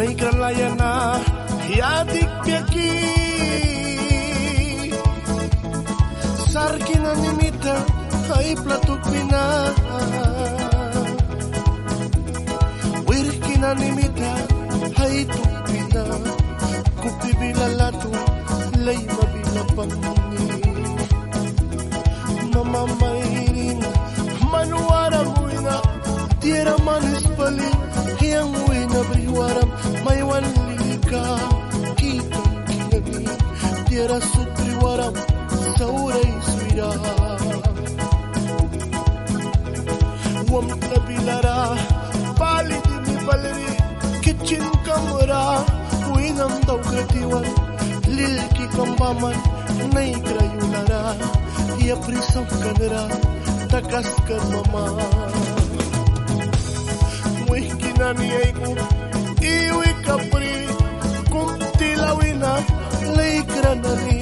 Naikralayana hiadik piaki Sarkina nimita ay platuk pina Wirkina nimita ay tukpina Kupibilalato lay mabilapang Mamamayrin manuwaram wina Tierra manis pali Yang wina briwaram may wanlika Kitang kinami Tierra sutriwaram Sauray suya Wam nabilara Palidi mi baleri Kitchen kamera Winam daw kratiwan Lilki kambaman Nay krayunara Iya prisam kanera Takas kan mama Muih kinani ay ko Iwi kapri Kung tilawina Laikranani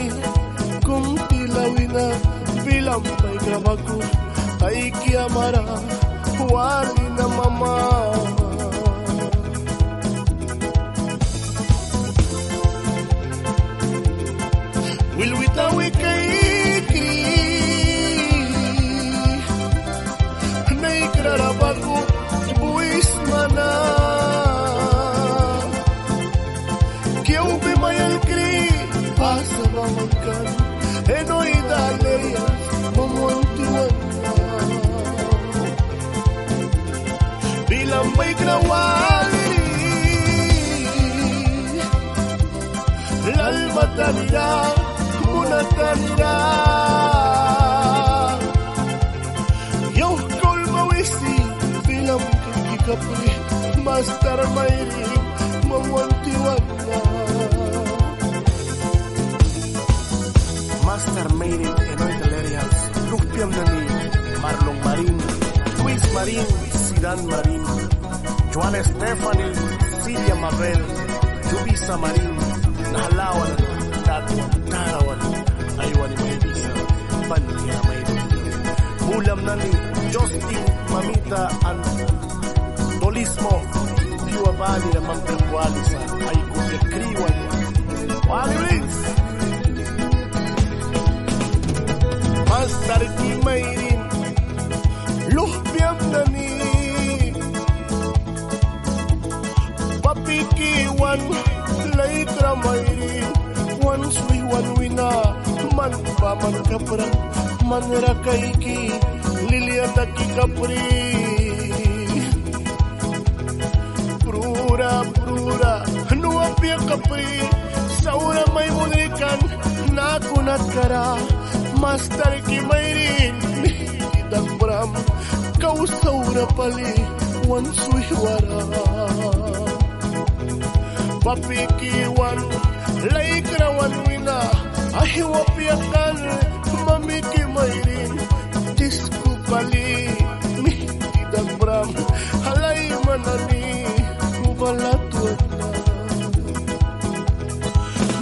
Kung tilawina Bilang may gramaku Ay kiamara Wali na mama Will we tawi kay kri Naikrarabaku Buis mana Kiyaw bimayal kri Pasa mamangkan Enoy daleya Mamuantuan na Bilang may grawali Lalmatanira Munatanira Yaw kol mawisi Bilang kikikapri Master mayri Mamuantiwan na Master Mayrin Enoy Galerians Lukpiam Nani Marlon Marin Luis Marin Sidan Marin Joana Stephanie Silia Mabel Jubisa Marin Nahalawan Tatuan Tarawan Aywan Maybisa Bandia Mayrin Bulam Nani Justin Mamita and Dolismo Piwa Bali na Mamperkualisa Ay Kuya Wali Rins Master Ki Mayrin Luhpiam Nani Papikiwan Laitra Mayrin Wan Sui Wan Wina Man Pa Man Kaprang Man Rakaiki Liliata Ki Kapri Prura Prura Nuapia Kapri Saura May Mulikan Nakunat Kara Master Ki Mayrin Idang Bram Kau saura pali Wan suiwara Papikiwan Laikrawan wina Ahiwapiakan Mami Ki Mayrin Disku pali Idang Bram Halay manani Mubalatuan na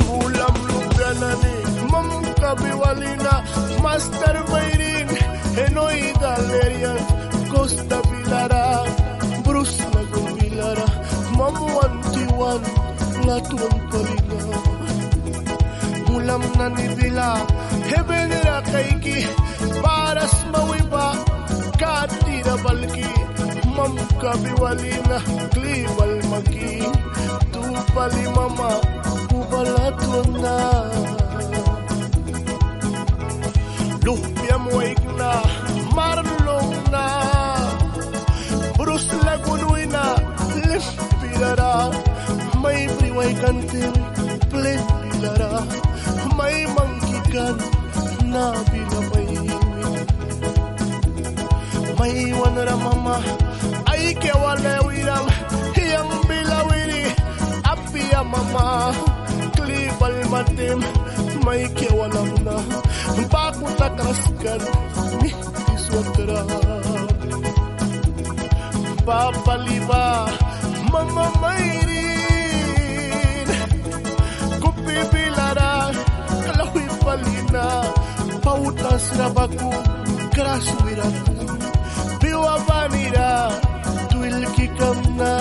Mulam luganani Mamkabiwalina Master Mayrin Enoy Galerian Costa Pilara Bruce Nagumilara Mamuantiwan Latuan Palina Mulam Nanibila Hebenera Kaiki Paras Mawiba Katira Balki Mamkabiwalina Klibal Maki Tupali Mama Kubalatuan na Luhpia Muik na Marlong na Bruce Lagunuina Limpilara May priway kantin Plen pilara May mangkikan Nabila may May wanara mama Ay kewala wiram Yang bilawiri Apia mama Klibal matim May kewalam na Baku takraskan Iswatra Papaliba Mama Mayrin Kupibilara Kalawi palina Pautas rabaku Kraswiratu Biwa vanira Tuil kikam na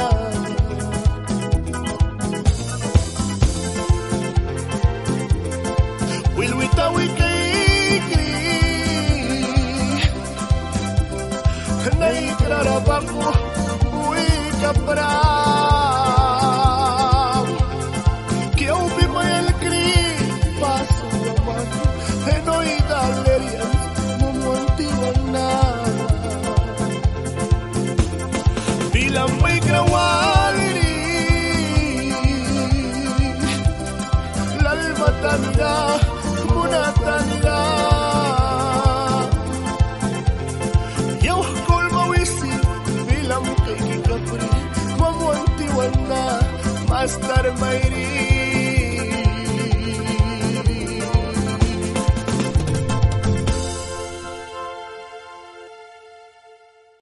Munatanida, munatanida. Yaw kol mawisi, bilang kay kikapri, mamuanti wala, Master Mayri.